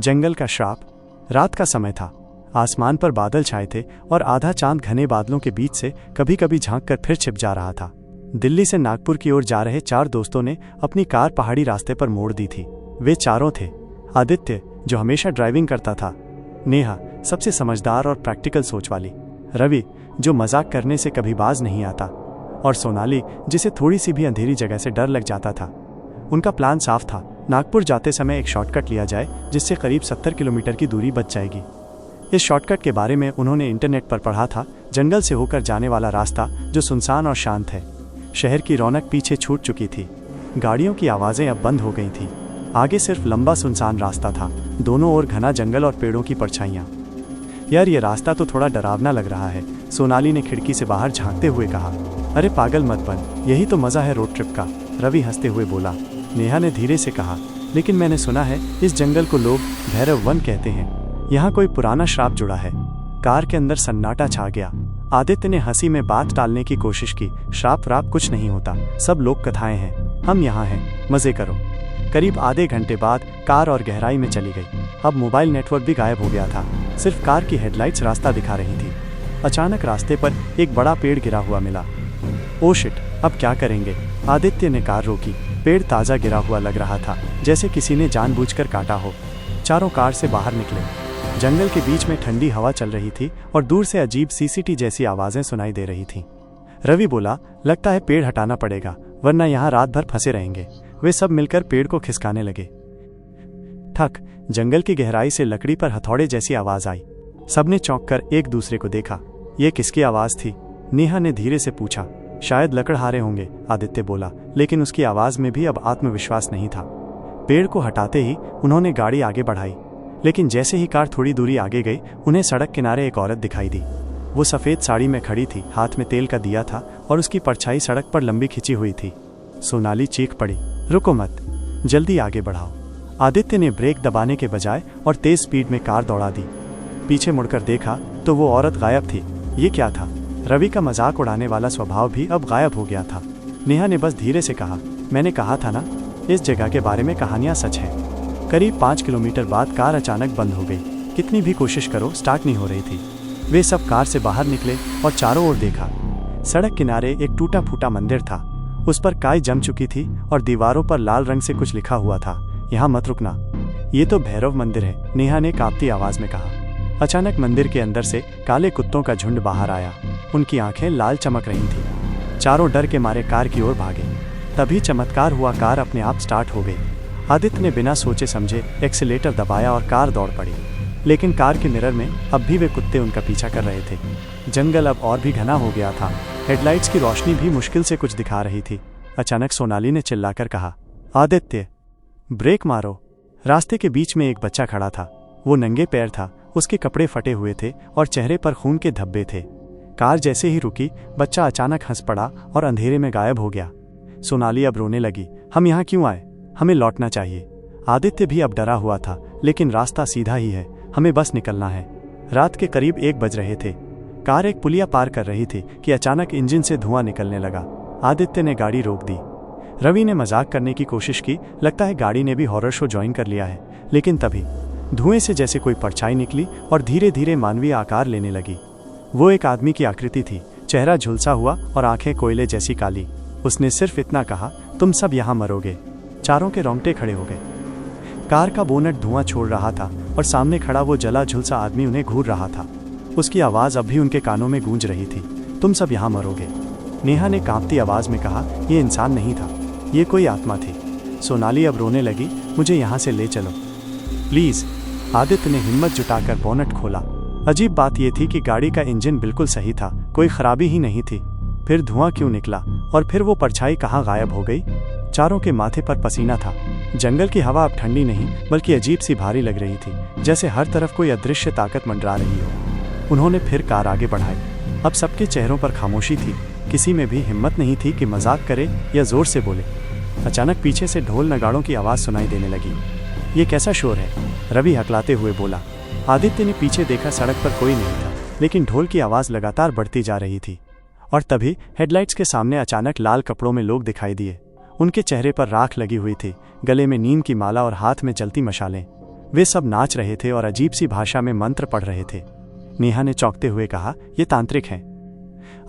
जंगल का श्राप। रात का समय था। आसमान पर बादल छाए थे और आधा चांद घने बादलों के बीच से कभी कभी झांक कर फिर छिप जा रहा था। दिल्ली से नागपुर की ओर जा रहे 4 दोस्तों ने अपनी कार पहाड़ी रास्ते पर मोड़ दी थी। वे चारों थे। आदित्य, जो हमेशा ड्राइविंग करता था, नेहा, सबसे समझदार और प्रैक्टिकल सोच वाली, रवि, जो मजाक करने से कभी बाज नहीं आता, और सोनाली, जिसे थोड़ी सी भी अंधेरी जगह से डर लग जाता था। उनका प्लान साफ था। नागपुर जाते समय एक शॉर्टकट लिया जाए जिससे करीब 70 किलोमीटर की दूरी बच जाएगी। इस शॉर्टकट के बारे में उन्होंने इंटरनेट पर पढ़ा था। जंगल से होकर जाने वाला रास्ता जो सुनसान और शांत है। शहर की रौनक पीछे छूट चुकी थी। गाड़ियों की आवाज़ें अब बंद हो गई थीं। आगे सिर्फ लंबा सुनसान रास्ता था, दोनों ओर घना जंगल और पेड़ों की परछाइयाँ। यार, ये रास्ता तो थोड़ा डरावना लग रहा है, सोनाली ने खिड़की से बाहर झांकते हुए कहा। अरे पागल मत बन, यही तो मज़ा है रोड ट्रिप का, रवि हंसते हुए बोला। नेहा ने धीरे से कहा, लेकिन मैंने सुना है इस जंगल को लोग भैरव वन कहते हैं। यहाँ कोई पुराना श्राप जुड़ा है। कार के अंदर सन्नाटा छा गया। आदित्य ने हंसी में बात टालने की कोशिश की। श्राप व्राप कुछ नहीं होता, सब लोक कथाएं हैं। हम यहाँ हैं, मजे करो। करीब आधे घंटे बाद कार और गहराई में चली गई। अब मोबाइल नेटवर्क भी गायब हो गया था। सिर्फ कार की हेडलाइट्स रास्ता दिखा रही थी। अचानक रास्ते पर एक बड़ा पेड़ गिरा हुआ मिला। ओ शिट, अब क्या करेंगे? आदित्य ने कार रोकी। पेड़ ताज़ा गिरा हुआ लग रहा था, जैसे किसी ने जानबूझकर काटा हो। चारों कार से बाहर निकले। जंगल के बीच में ठंडी हवा चल रही थी और दूर से अजीब सीसीटी जैसी आवाज़ें सुनाई दे रही थीं। रवि बोला, लगता है पेड़ हटाना पड़ेगा, वरना यहाँ रात भर फंसे रहेंगे। वे सब मिलकर पेड़ को खिसकाने लगे। ठक, जंगल की गहराई से लकड़ी पर हथौड़े जैसी आवाज़ आई। सबने चौंक कर एक दूसरे को देखा। ये किसकी आवाज़ थी? नेहा ने धीरे से पूछा। शायद लकड़हारे होंगे, आदित्य बोला, लेकिन उसकी आवाज़ में भी अब आत्मविश्वास नहीं था। पेड़ को हटाते ही उन्होंने गाड़ी आगे बढ़ाई, लेकिन जैसे ही कार थोड़ी दूरी आगे गई, उन्हें सड़क किनारे एक औरत दिखाई दी। वो सफ़ेद साड़ी में खड़ी थी, हाथ में तेल का दिया था और उसकी परछाई सड़क पर लंबी खिंची हुई थी। सोनाली चीख पड़ी, रुको मत, जल्दी आगे बढ़ाओ। आदित्य ने ब्रेक दबाने के बजाय और तेज स्पीड में कार दौड़ा दी। पीछे मुड़कर देखा तो वो औरत गायब थी। ये क्या था? रवि का मजाक उड़ाने वाला स्वभाव भी अब गायब हो गया था। नेहा ने बस धीरे से कहा, मैंने कहा था ना, इस जगह के बारे में कहानियां सच हैं। करीब 5 किलोमीटर बाद कार अचानक बंद हो गई। कितनी भी कोशिश करो, स्टार्ट नहीं हो रही थी। वे सब कार से बाहर निकले और चारों ओर देखा। सड़क किनारे एक टूटा फूटा मंदिर था। उस पर काई जम चुकी थी और दीवारों पर लाल रंग से कुछ लिखा हुआ था, यहाँ मत रुकना। ये तो भैरव मंदिर है, नेहा ने कांपती आवाज में कहा। अचानक मंदिर के अंदर से काले कुत्तों का झुंड बाहर आया। उनकी आंखें लाल चमक रही थीं। चारों डर के मारे कार की ओर भागे। तभी चमत्कार हुआ, कार अपने आप स्टार्ट हो गई। आदित्य ने बिना सोचे समझे एक्सीलेटर दबाया और कार दौड़ पड़ी। लेकिन कार के मिरर में अब भी वे कुत्ते उनका पीछा कर रहे थे। जंगल अब और भी घना हो गया था। हेडलाइट्स की रोशनी भी मुश्किल से कुछ दिखा रही थी। अचानक सोनाली ने चिल्लाकर कहा, आदित्य, ब्रेक मारो। रास्ते के बीच में एक बच्चा खड़ा था। वो नंगे पैर था, उसके कपड़े फटे हुए थे और चेहरे पर खून के धब्बे थे। कार जैसे ही रुकी, बच्चा अचानक हंस पड़ा और अंधेरे में गायब हो गया। सोनाली अब रोने लगी। हम यहाँ क्यों आए? हमें लौटना चाहिए। आदित्य भी अब डरा हुआ था, लेकिन रास्ता सीधा ही है, हमें बस निकलना है। रात के करीब 1 बज रहे थे। कार एक पुलिया पार कर रही थी कि अचानक इंजन से धुआं निकलने लगा। आदित्य ने गाड़ी रोक दी। रवि ने मजाक करने की कोशिश की, लगता है गाड़ी ने भी हॉरर शो ज्वाइन कर लिया है। लेकिन तभी धुएं से जैसे कोई परछाई निकली और धीरे धीरे मानवीय आकार लेने लगी। वो एक आदमी की आकृति थी, चेहरा झुलसा हुआ और आंखें कोयले जैसी काली। उसने सिर्फ इतना कहा, तुम सब यहाँ मरोगे। चारों के रोंगटे खड़े हो गए। कार का बोनट धुआं छोड़ रहा था और सामने खड़ा वो जला झुलसा आदमी उन्हें घूर रहा था। उसकी आवाज़ अब भी उनके कानों में गूंज रही थी, तुम सब यहाँ मरोगे। नेहा ने कांपती आवाज़ में कहा, यह इंसान नहीं था, ये कोई आत्मा थी। सोनाली अब रोने लगी, मुझे यहाँ से ले चलो प्लीज़। आदित्य ने हिम्मत जुटाकर बोनट खोला। अजीब बात यह थी कि गाड़ी का इंजन बिल्कुल सही था, कोई खराबी ही नहीं थी। फिर धुआं क्यों निकला और फिर वो परछाई कहाँ गायब हो गई? चारों के माथे पर पसीना था। जंगल की हवा अब ठंडी नहीं बल्कि अजीब सी भारी लग रही थी, जैसे हर तरफ कोई अदृश्य ताकत मंडरा रही हो। उन्होंने फिर कार आगे बढ़ाई। अब सबके चेहरों पर खामोशी थी। किसी में भी हिम्मत नहीं थी कि मजाक करे या जोर से बोले। अचानक पीछे से ढोल नगाड़ों की आवाज़ सुनाई देने लगी। ये कैसा शोर है? रवि हकलाते हुए बोला। आदित्य ने पीछे देखा, सड़क पर कोई नहीं था, लेकिन ढोल की आवाज़ लगातार बढ़ती जा रही थी। और तभी हेडलाइट्स के सामने अचानक लाल कपड़ों में लोग दिखाई दिए। उनके चेहरे पर राख लगी हुई थी, गले में नीम की माला और हाथ में जलती मशालें। वे सब नाच रहे थे और अजीब सी भाषा में मंत्र पढ़ रहे थे। नेहा ने चौंकते हुए कहा, ये तांत्रिक हैं।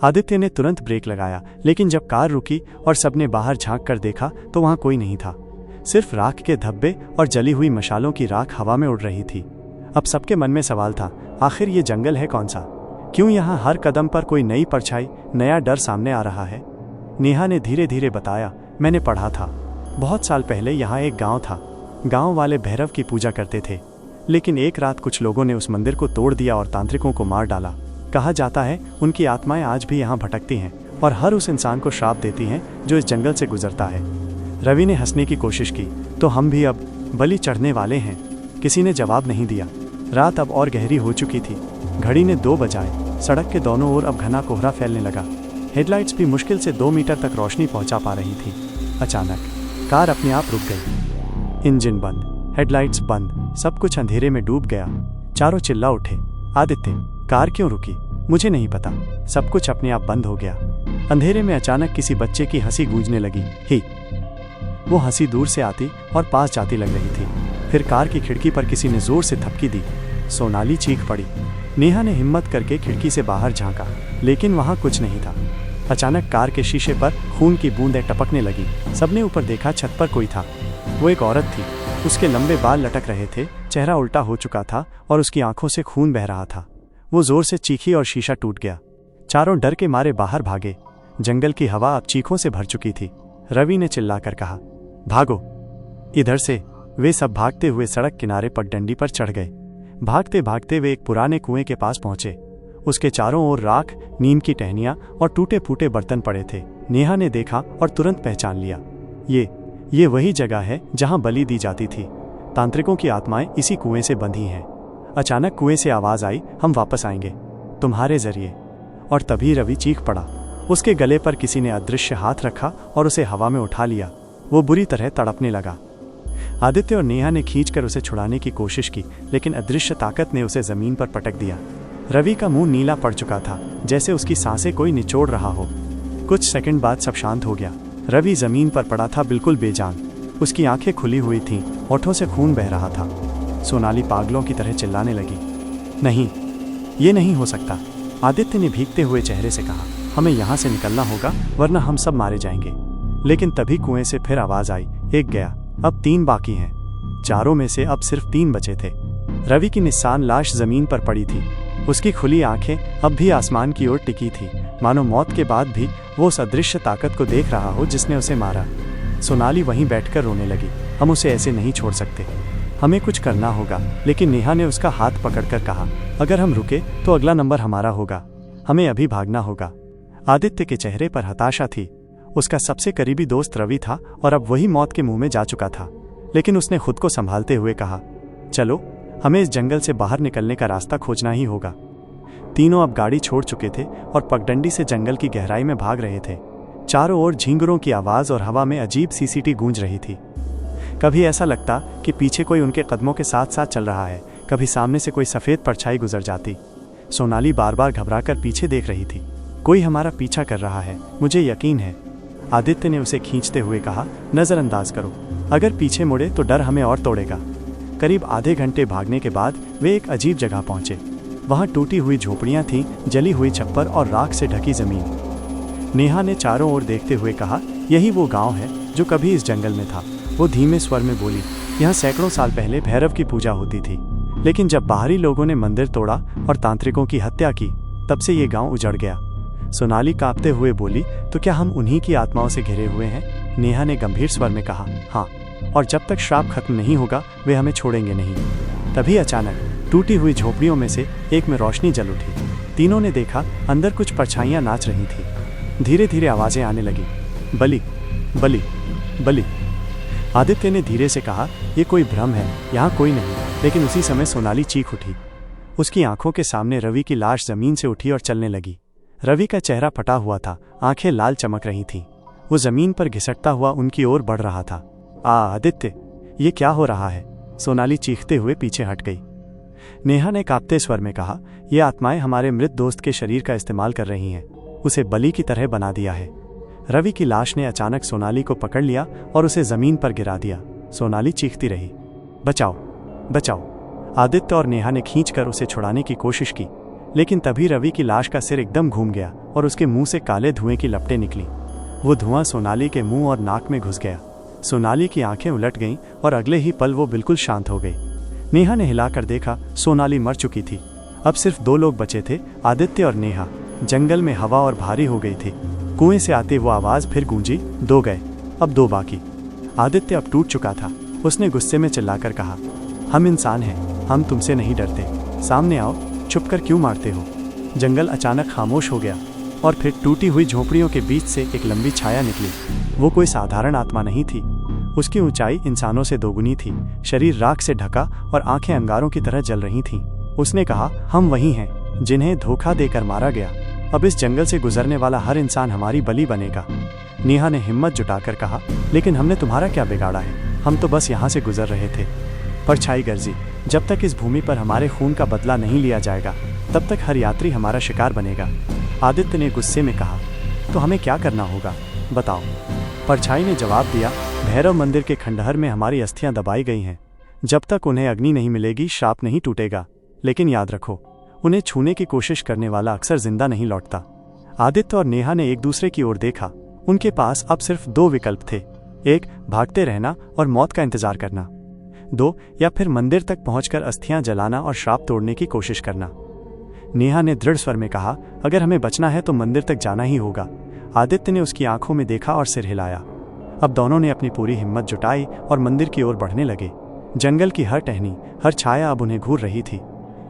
आदित्य ने तुरंत ब्रेक लगाया, लेकिन जब कार रुकी और सबने बाहर झांक कर देखा तो वहां कोई नहीं था। सिर्फ राख के धब्बे और जली हुई मशालों की राख हवा में उड़ रही थी। अब सबके मन में सवाल था, आखिर ये जंगल है कौन सा? क्यों यहाँ हर कदम पर कोई नई परछाई, नया डर सामने आ रहा है? नेहा ने धीरे धीरे बताया, मैंने पढ़ा था, बहुत साल पहले यहाँ एक गांव था। गांव वाले भैरव की पूजा करते थे, लेकिन एक रात कुछ लोगों ने उस मंदिर को तोड़ दिया और तांत्रिकों को मार डाला। कहा जाता है उनकी आत्माएं आज भी यहाँ भटकती हैं और हर उस इंसान को श्राप देती हैं जो इस जंगल से गुजरता है। रवि ने हंसने की कोशिश की, तो हम भी अब बलि चढ़ने वाले हैं? किसी ने जवाब नहीं दिया। रात अब और गहरी हो चुकी थी। घड़ी ने 2 बजाए। सड़क के दोनों ओर अब घना कोहरा फैलने लगा। हेडलाइट्स भी मुश्किल से 2 मीटर तक रोशनी पहुंचा पा रही थी। अचानक कार अपने आप रुक गई। इंजन बंद, हेडलाइट्स बंद, सब कुछ अंधेरे में डूब गया। चारों चिल्ला उठे, आदित्य, कार क्यों रुकी? मुझे नहीं पता, सब कुछ अपने आप बंद हो गया। अंधेरे में अचानक किसी बच्चे की हंसी गूंजने लगी। ही वो हंसी दूर से आती और पास जाती लग रही थी। फिर कार की खिड़की पर किसी ने जोर से थपकी दी। सोनाली चीख पड़ी। नेहा ने हिम्मत करके खिड़की से बाहर झांका, लेकिन वहां कुछ नहीं था। अचानक कार के शीशे पर खून की बूंदें टपकने लगी। सबने ऊपर देखा, छत पर कोई था। वो एक औरत थी। उसके लंबे बाल लटक रहे थे, चेहरा उल्टा हो चुका था और उसकी आंखों से खून बह रहा था। वो जोर से चीखी और शीशा टूट गया। चारों डर के मारे बाहर भागे। जंगल की हवा अब चीखों से भर चुकी थी। रवि ने चिल्लाकर कहा, भागो इधर से। वे सब भागते हुए सड़क किनारे पगडंडी पर चढ़ गए। भागते भागते वे एक पुराने कुएं के पास पहुंचे। उसके चारों ओर राख, नीम की टहनियां और टूटे फूटे बर्तन पड़े थे। नेहा ने देखा और तुरंत पहचान लिया, ये वही जगह है जहां बलि दी जाती थी। तांत्रिकों की आत्माएं इसी कुएं से बंधी हैं। अचानक कुएं से आवाज आई, हम वापस आएंगे तुम्हारे जरिए। और तभी रवि चीख पड़ा। उसके गले पर किसी ने अदृश्य हाथ रखा और उसे हवा में उठा लिया। वो बुरी तरह तड़पने लगा। आदित्य और नेहा ने खींचकर उसे छुड़ाने की कोशिश की, लेकिन अदृश्य ताकत ने उसे जमीन पर पटक दिया। रवि का मुंह नीला पड़ चुका था, जैसे उसकी सांसें कोई निचोड़ रहा हो। कुछ सेकंड बाद सब शांत हो गया। रवि जमीन पर पड़ा था, बिल्कुल बेजान। उसकी आंखें खुली हुई थीं, होठों से खून बह रहा था। सोनाली पागलों की तरह चिल्लाने लगी, नहीं, ये नहीं हो सकता। आदित्य ने भीगते हुए चेहरे से कहा, हमें यहाँ से निकलना होगा, वरना हम सब मारे जाएंगे। लेकिन तभी कुएं से फिर आवाज आई, एक गया, अब 3 बाकी हैं। चारों में से अब सिर्फ 3 बचे थे। रवि की निस्सान लाश जमीन पर पड़ी थी। उसकी खुली आंखें अब भी आसमान की ओर टिकी थी, मानो मौत के बाद भी वो उस अदृश्य ताकत को देख रहा हो जिसने उसे मारा। सोनाली वहीं बैठकर रोने लगी, हम उसे ऐसे नहीं छोड़ सकते, हमें कुछ करना होगा। लेकिन नेहा ने उसका हाथ पकड़कर कहा, अगर हम रुके तो अगला नंबर हमारा होगा, हमें अभी भागना होगा। आदित्य के चेहरे पर हताशा थी। उसका सबसे करीबी दोस्त रवि था और अब वही मौत के मुंह में जा चुका था। लेकिन उसने खुद को संभालते हुए कहा, चलो, हमें इस जंगल से बाहर निकलने का रास्ता खोजना ही होगा। तीनों अब गाड़ी छोड़ चुके थे और पगडंडी से जंगल की गहराई में भाग रहे थे। चारों ओर झींगुरों की आवाज और हवा में अजीब सी सीटी गूंज रही थी। कभी ऐसा लगता कि पीछे कोई उनके कदमों के साथ साथ चल रहा है, कभी सामने से कोई सफेद परछाई गुजर जाती। सोनाली बार बार घबराकर पीछे देख रही थी। कोई हमारा पीछा कर रहा है, मुझे यकीन है। आदित्य ने उसे खींचते हुए कहा, नजरअंदाज करो, अगर पीछे मुड़े तो डर हमें और तोड़ेगा। करीब आधे घंटे भागने के बाद वे एक अजीब जगह पहुंचे। वहां टूटी हुई झोपड़ियां थीं, जली हुई छप्पर और राख से ढकी जमीन। नेहा ने चारों ओर देखते हुए कहा, यही वो गांव है जो कभी इस जंगल में था। वो धीमे स्वर में बोली, यहाँ सैकड़ों साल पहले भैरव की पूजा होती थी, लेकिन जब बाहरी लोगों ने मंदिर तोड़ा और तांत्रिकों की हत्या की, तब से ये गांव उजड़ गया। सोनाली कांपते हुए बोली, तो क्या हम उन्हीं की आत्माओं से घिरे हुए हैं? नेहा ने गंभीर स्वर में कहा, हाँ, और जब तक श्राप खत्म नहीं होगा वे हमें छोड़ेंगे नहीं। तभी अचानक टूटी हुई झोपड़ियों में से एक में रोशनी जल उठी। तीनों ने देखा, अंदर कुछ परछाइयां नाच रही थी। धीरे धीरे आवाजें आने लगी, बलि, बलि, बलि। आदित्य ने धीरे से कहा, यह कोई भ्रम है, यहाँ कोई नहीं। लेकिन उसी समय सोनाली चीख उठी। उसकी आंखों के सामने रवि की लाश जमीन से उठी और चलने लगी। रवि का चेहरा फटा हुआ था, आंखें लाल चमक रही थीं। वो जमीन पर घिसटता हुआ उनकी ओर बढ़ रहा था। आदित्य, ये क्या हो रहा है? सोनाली चीखते हुए पीछे हट गई। नेहा ने कांपते स्वर में कहा, ये आत्माएं हमारे मृत दोस्त के शरीर का इस्तेमाल कर रही हैं, उसे बलि की तरह बना दिया है। रवि की लाश ने अचानक सोनाली को पकड़ लिया और उसे जमीन पर गिरा दिया। सोनाली चीखती रही, बचाओ, बचाओ। आदित्य और नेहा ने खींचकर उसे छुड़ाने की कोशिश की, लेकिन तभी रवि की लाश का सिर एकदम घूम गया और उसके मुंह से काले धुएं की लपटें निकली। वो धुआं सोनाली के मुंह और नाक में घुस गया। सोनाली की आंखें उलट गईं और अगले ही पल वो बिल्कुल शांत हो गई। नेहा ने हिलाकर देखा, सोनाली मर चुकी थी। अब सिर्फ 2 लोग बचे थे, आदित्य और नेहा। जंगल में हवा और भारी हो गई थी। कुएं से आते वो आवाज़ फिर गूंजी, 2 गए, अब 2 बाकी। आदित्य अब टूट चुका था। उसने गुस्से में चिल्लाकर कहा, हम इंसान हैं, हम तुमसे नहीं डरते, सामने आओ, छुपकर क्यों मारते हो। जंगल अचानक खामोश हो गया और फिर टूटी हुई झोंपड़ियों के बीच से एक लंबी छाया निकली। वो कोई साधारण आत्मा नहीं थी। उसकी ऊंचाई इंसानों से दोगुनी थी, शरीर राख से ढका और आंखें अंगारों की तरह जल रही थीं। उसने कहा, हम वही हैं जिन्हें धोखा देकर मारा गया। अब इस जंगल से गुजरने वाला हर इंसान हमारी बलि बनेगा। नेहा ने हिम्मत जुटाकर कहा, लेकिन हमने तुम्हारा क्या बिगाड़ा है, हम तो बस यहाँ से गुजर रहे थे। परछाई गर्जी, जब तक इस भूमि पर हमारे खून का बदला नहीं लिया जाएगा, तब तक हर यात्री हमारा शिकार बनेगा। आदित्य ने गुस्से में कहा, तो हमें क्या करना होगा, बताओ। परछाई ने जवाब दिया, भैरव मंदिर के खंडहर में हमारी अस्थियां दबाई गई हैं। जब तक उन्हें अग्नि नहीं मिलेगी, श्राप नहीं टूटेगा। लेकिन याद रखो, उन्हें छूने की कोशिश करने वाला अक्सर जिंदा नहीं लौटता। आदित्य और नेहा ने एक दूसरे की ओर देखा। उनके पास अब सिर्फ 2 विकल्प थे, एक भागते रहना और मौत का इंतजार करना, 2 या फिर मंदिर तक पहुंचकर अस्थियां जलाना और श्राप तोड़ने की कोशिश करना। नेहा ने दृढ़ स्वर में कहा, अगर हमें बचना है तो मंदिर तक जाना ही होगा। आदित्य ने उसकी आंखों में देखा और सिर हिलाया। अब दोनों ने अपनी पूरी हिम्मत जुटाई और मंदिर की ओर बढ़ने लगे। जंगल की हर टहनी, हर छाया अब उन्हें घूर रही थी,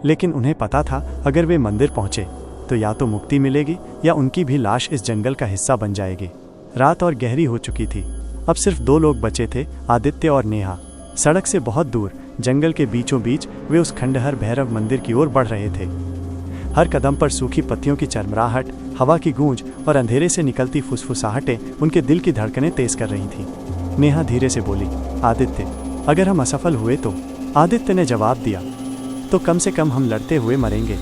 लेकिन उन्हें पता था, अगर वे मंदिर पहुंचे तो या तो मुक्ति मिलेगी या उनकी भी लाश इस जंगल का हिस्सा बन जाएगी। रात और गहरी हो चुकी थी। अब सिर्फ 2 लोग बचे थे, आदित्य और नेहा। सड़क से बहुत दूर, जंगल के बीचों बीच वे उस खंडहर भैरव मंदिर की ओर बढ़ रहे थे। हर कदम पर सूखी पत्तियों की चरमराहट, हवा की गूंज और अंधेरे से निकलती फुसफुसाहटें उनके दिल की धड़कनें तेज कर रही थीं। नेहा धीरे से बोली, आदित्य, अगर हम असफल हुए तो? आदित्य ने जवाब दिया, तो कम से कम हम लड़ते हुए मरेंगे।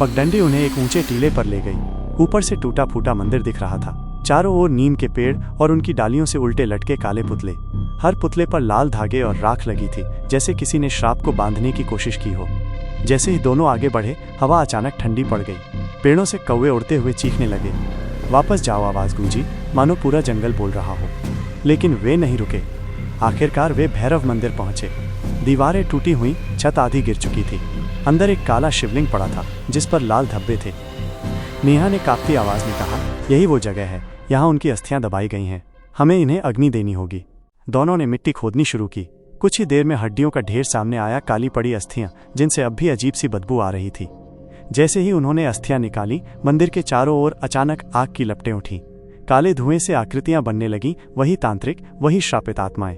पगडंडी उन्हें एक ऊंचे टीले पर ले गई। ऊपर से टूटा फूटा मंदिर दिख रहा था। चारों ओर नीम के पेड़ और उनकी डालियों से उल्टे लटके काले पुतले। हर पुतले पर लाल धागे और राख लगी थी, जैसे किसी ने श्राप को बांधने की कोशिश की हो। जैसे ही दोनों आगे बढ़े, हवा अचानक ठंडी पड़ गई। पेड़ों से कौवे उड़ते हुए चीखने लगे। वापस जाओ, आवाज गूंजी, मानो पूरा जंगल बोल रहा हो। लेकिन वे नहीं रुके। आखिरकार वे भैरव मंदिर पहुंचे। दीवारें टूटी हुई, छत आधी गिर चुकी थी। अंदर एक काला शिवलिंग पड़ा था, जिस पर लाल धब्बे थे। नेहा ने कांपती आवाज में कहा, यही वो जगह है, यहाँ उनकी अस्थियां दबाई गई हैं। हमें इन्हें अग्नि देनी होगी। दोनों ने मिट्टी खोदनी शुरू की। कुछ ही देर में हड्डियों का ढेर सामने आया, काली पड़ी अस्थियां, जिनसे अब भी अजीब सी बदबू आ रही थी। जैसे ही उन्होंने अस्थियां निकाली, मंदिर के चारों ओर अचानक आग की लपटें उठीं। काले धुएं से आकृतियां बनने लगीं, वही तांत्रिक, वही श्रापित आत्माएं।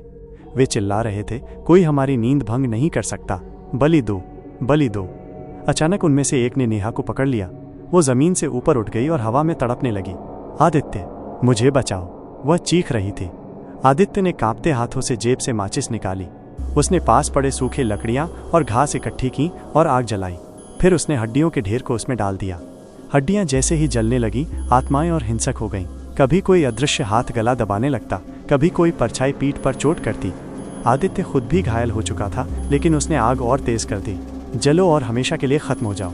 वे चिल्ला रहे थे, कोई हमारी नींद भंग नहीं कर सकता, बलि दो, बलि दो। अचानक उनमें से एक ने नेहा को पकड़ लिया। वो जमीन से ऊपर उठ गई और हवा में तड़पने लगी। आदित्य, मुझे बचाओ, वह चीख रही थी। आदित्य ने कांपते हाथों से जेब से माचिस निकाली। उसने पास पड़े सूखे लकड़ियां और घास इकट्ठी की और आग जलाई। फिर उसने हड्डियों के ढेर को उसमें डाल दिया। हड्डियां जैसे ही जलने लगी, आत्माएं और हिंसक हो गईं। कभी कोई अदृश्य हाथ गला दबाने लगता, कभी कोई परछाई पीठ पर चोट करती। आदित्य खुद भी घायल हो चुका था, लेकिन उसने आग और तेज कर दी। जलो और हमेशा के लिए खत्म हो जाओ।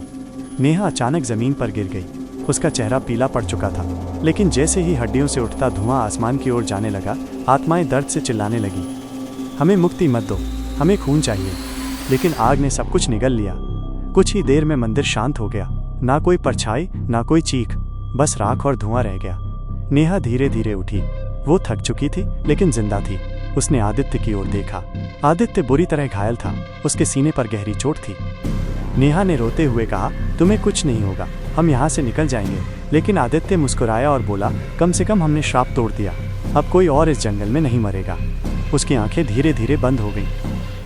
नेहा अचानक जमीन पर गिर गई। उसका चेहरा पीला पड़ चुका था, लेकिन जैसे ही हड्डियों से उठता धुआं आसमान की ओर जाने लगा, आत्माएं दर्द से चिल्लाने लगी, हमें मुक्ति मत दो, हमें खून चाहिए। लेकिन आग ने सब कुछ निगल लिया। कुछ ही देर में मंदिर शांत हो गया। ना कोई परछाई, ना कोई चीख, बस राख और धुआं रह गया। नेहा धीरे धीरे उठी। वो थक चुकी थी, लेकिन जिंदा थी। उसने आदित्य की ओर देखा। आदित्य बुरी तरह घायल था, उसके सीने पर गहरी चोट थी। नेहा ने रोते हुए कहा, तुम्हें कुछ नहीं होगा, हम यहाँ से निकल जाएंगे। लेकिन आदित्य मुस्कुराया और बोला, कम से कम हमने श्राप तोड़ दिया, अब कोई और इस जंगल में नहीं मरेगा। उसकी आंखें धीरे धीरे बंद हो गईं।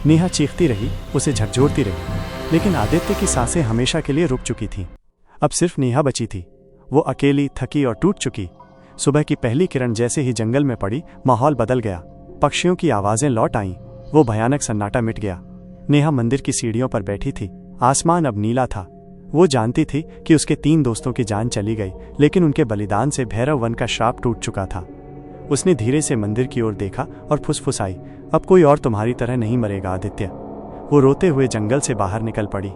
नेहा चीखती रही, उसे झकझोरती रही, लेकिन आदित्य की सांसें हमेशा के लिए रुक चुकी थीं। अब सिर्फ नेहा बची थी। वो अकेली, थकी और टूट चुकी। सुबह की पहली किरण जैसे ही जंगल में पड़ी, माहौल बदल गया। पक्षियों की आवाजें लौट आईं। वो भयानक सन्नाटा मिट गया। नेहा मंदिर की सीढ़ियों पर बैठी थी। आसमान अब नीला था। वो जानती थी कि उसके 3 दोस्तों की जान चली गई, लेकिन उनके बलिदान से भैरव वन का श्राप टूट चुका था। उसने धीरे से मंदिर की ओर देखा और फुसफुसाई, अब कोई और तुम्हारी तरह नहीं मरेगा आदित्य। वो रोते हुए जंगल से बाहर निकल पड़ी।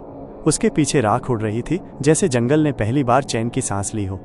उसके पीछे राख उड़ रही थी, जैसे जंगल ने पहली बार चैन की सांस ली हो।